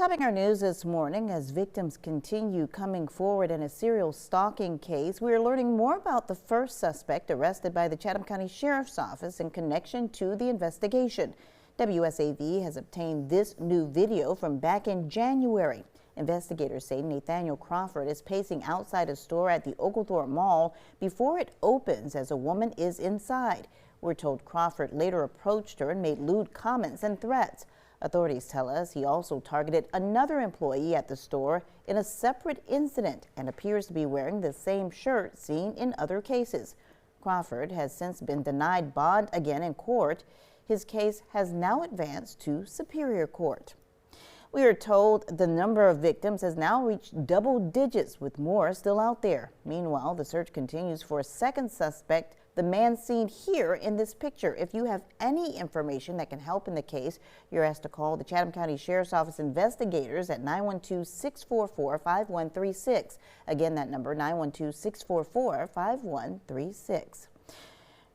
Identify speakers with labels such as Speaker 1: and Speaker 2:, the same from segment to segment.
Speaker 1: Topping our news this morning, as victims continue coming forward in a serial stalking case, we are learning more about the first suspect arrested by the Chatham County Sheriff's Office in connection to the investigation. WSAV has obtained this new video from back in January. Investigators say Nathaniel Crawford is pacing outside a store at the Oglethorpe Mall before it opens as a woman is inside. We're told Crawford later approached her and made lewd comments and threats. Authorities tell us he also targeted another employee at the store in a separate incident and appears to be wearing the same shirt seen in other cases. Crawford has since been denied bond again in court. His case has now advanced to Superior Court. We are told the number of victims has now reached double digits, with more still out there. Meanwhile, the search continues for a second suspect, the man seen here in this picture. If you have any information that can help in the case, you're asked to call the Chatham County Sheriff's Office investigators at 912-644-5136. Again, that number, 912-644-5136.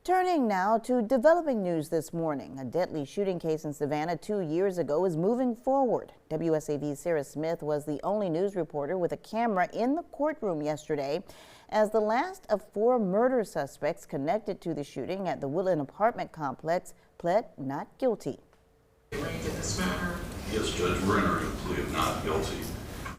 Speaker 1: Turning now to developing news this morning. A deadly shooting case in Savannah 2 years ago is moving forward. WSAV's Sarah Smith was the only news reporter with a camera in the courtroom yesterday as the last of 4 murder suspects connected to the shooting at the Woodland apartment complex pled not guilty.
Speaker 2: Yes, Judge, we're entering a plea of not guilty.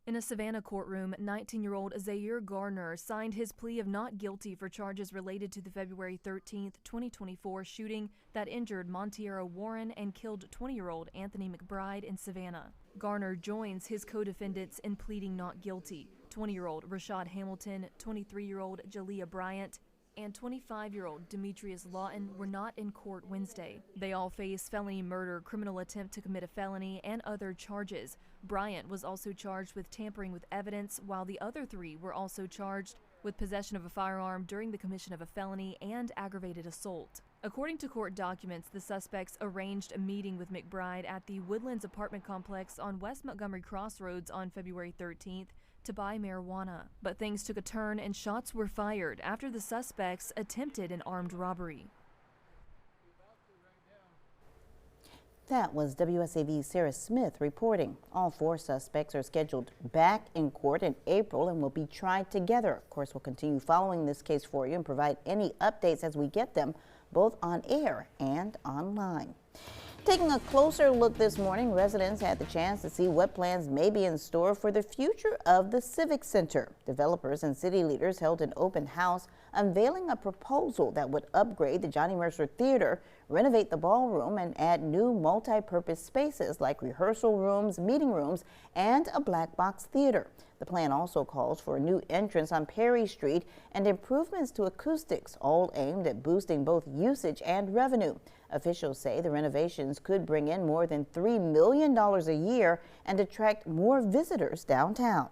Speaker 3: In a Savannah courtroom, 19-year-old Zaire Garner signed his plea of not guilty for charges related to the February 13, 2024 shooting that injured Montiera Warren and killed 20-year-old Anthony McBride in Savannah. Garner joins his co-defendants in pleading not guilty. 20-year-old Rashad Hamilton, 23-year-old Jalea Bryant, and 25-year-old Demetrius Lawton were not in court Wednesday. They all face felony murder, criminal attempt to commit a felony, and other charges. Bryant was also charged with tampering with evidence, while the other 3 were also charged with possession of a firearm during the commission of a felony and aggravated assault. According to court documents, the suspects arranged a meeting with McBride at the Woodlands apartment complex on West Montgomery Crossroads on February 13th to buy marijuana. But things took a turn and shots were fired after the suspects attempted an armed robbery.
Speaker 1: That was WSAV's Sarah Smith reporting. All 4 suspects are scheduled back in court in April and will be tried together. Of course, we'll continue following this case for you and provide any updates as we get them, both on air and online. Taking a closer look this morning, residents had the chance to see what plans may be in store for the future of the Civic Center. Developers and city leaders held an open house unveiling a proposal that would upgrade the Johnny Mercer Theater, renovate the ballroom, and add new multi-purpose spaces like rehearsal rooms, meeting rooms, and a black box theater. The plan also calls for a new entrance on Perry Street and improvements to acoustics, all aimed at boosting both usage and revenue. Officials say the renovations could bring in more than $3 million a year and attract more visitors downtown.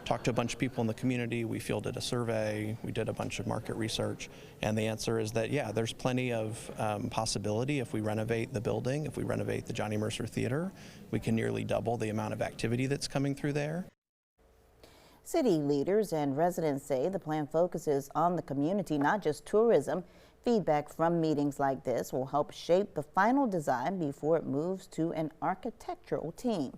Speaker 4: Talked to a bunch of people in the community. We fielded a survey. We did a bunch of market research. And the answer is that, yeah, there's plenty of possibility if we renovate the building, if we renovate the Johnny Mercer Theater. We can nearly double the amount of activity that's coming through there.
Speaker 1: City leaders and residents say the plan focuses on the community, not just tourism. Feedback from meetings like this will help shape the final design before it moves to an architectural team.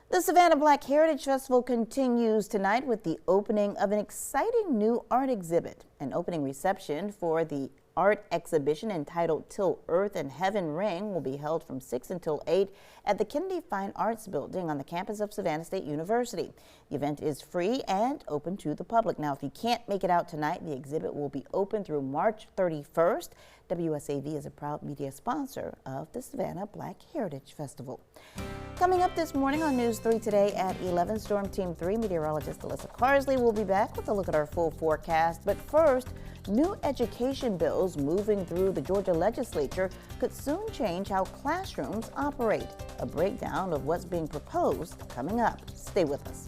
Speaker 1: The Savannah Black Heritage Festival continues tonight with the opening of an exciting new art exhibit. An opening reception for the art exhibition entitled Till Earth and Heaven Ring will be held from 6 until 8 at the Kennedy Fine Arts Building on the campus of Savannah State University. The event is free and open to the public. Now, if you can't make it out tonight, the exhibit will be open through March 31st. WSAV is a proud media sponsor of the Savannah Black Heritage Festival. Coming up this morning on News 3 Today at 11, Storm Team 3 meteorologist Alyssa Carsley will be back with a look at our full forecast. But first, new education bills moving through the Georgia legislature could soon change how classrooms operate. A breakdown of what's being proposed coming up. Stay with us.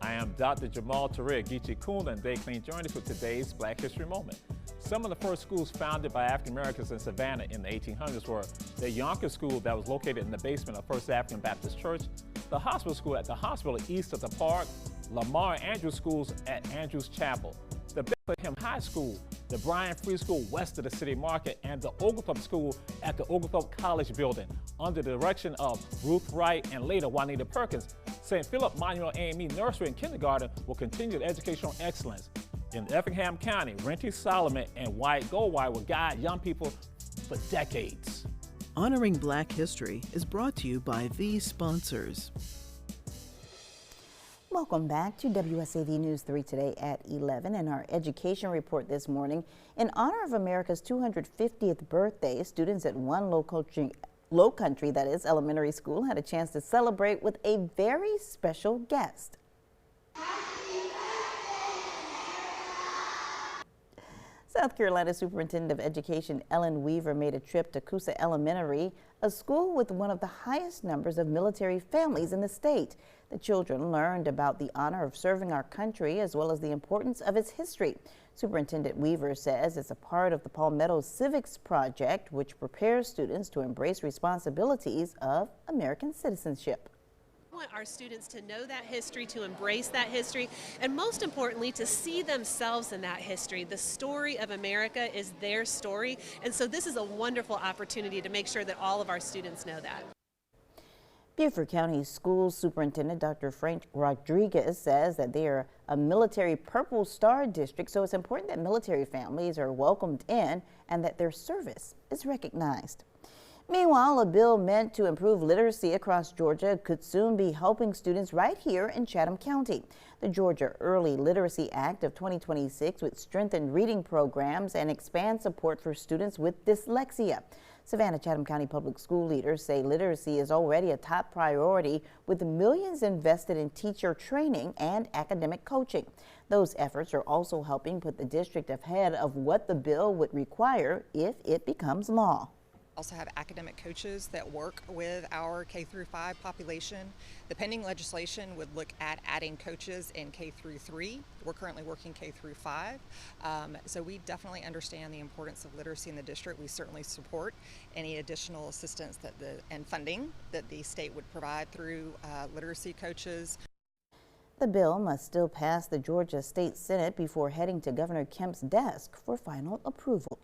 Speaker 5: I am Dr. Jamal Tariq Geechee-Cool, and Day Clean joined us with today's Black History Moment. Some of the first schools founded by African Americans in Savannah in the 1800s were the Yonkers School that was located in the basement of First African Baptist Church, the Hospital School at the hospital east of the park, Lamar Andrews Schools at Andrews Chapel, the Bethlehem High School the Bryan Free School west of the City Market, and the Oglethorpe School at the Oglethorpe College building. Under the direction of Ruth Wright and later Juanita Perkins, St. Philip Monument AME Nursery and Kindergarten will continue the educational excellence. In Effingham County, Renty Solomon and Wyatt Goldwire will guide young people for decades.
Speaker 6: Honoring Black History is brought to you by these sponsors.
Speaker 1: Welcome back to WSAV News 3 today at 11 and our education report this morning. In honor of America's 250th birthday, students at one Low Country, that is, elementary school, had a chance to celebrate with a very special guest. South Carolina Superintendent of Education Ellen Weaver made a trip to Coosa Elementary, a school with one of the highest numbers of military families in the state. The children learned about the honor of serving our country as well as the importance of its history. Superintendent Weaver says it's a part of the Palmetto Civics Project, which prepares students to embrace responsibilities of American citizenship.
Speaker 7: I want our students to know that history, to embrace that history, and most importantly, to see themselves in that history. The story of America is their story, and so this is a wonderful opportunity to make sure that all of our students know that.
Speaker 1: Beaufort County School Superintendent Dr. Frank Rodriguez says that they are a military Purple Star district, so it's important that military families are welcomed in and that their service is recognized. Meanwhile, a bill meant to improve literacy across Georgia could soon be helping students right here in Chatham County. The Georgia Early Literacy Act of 2026 would strengthen reading programs and expand support for students with dyslexia. Savannah Chatham County Public School leaders say literacy is already a top priority, with millions invested in teacher training and academic coaching. Those efforts are also helping put the district ahead of what the bill would require if it becomes law.
Speaker 8: Also have academic coaches that work with our K through 5 population. The pending legislation would look at adding coaches in K through 3. We're currently working K through 5. So we definitely understand the importance of literacy in the district. We certainly support any additional assistance and funding that the state would provide through literacy coaches.
Speaker 1: The bill must still pass the Georgia State Senate before heading to Governor Kemp's desk for final approval.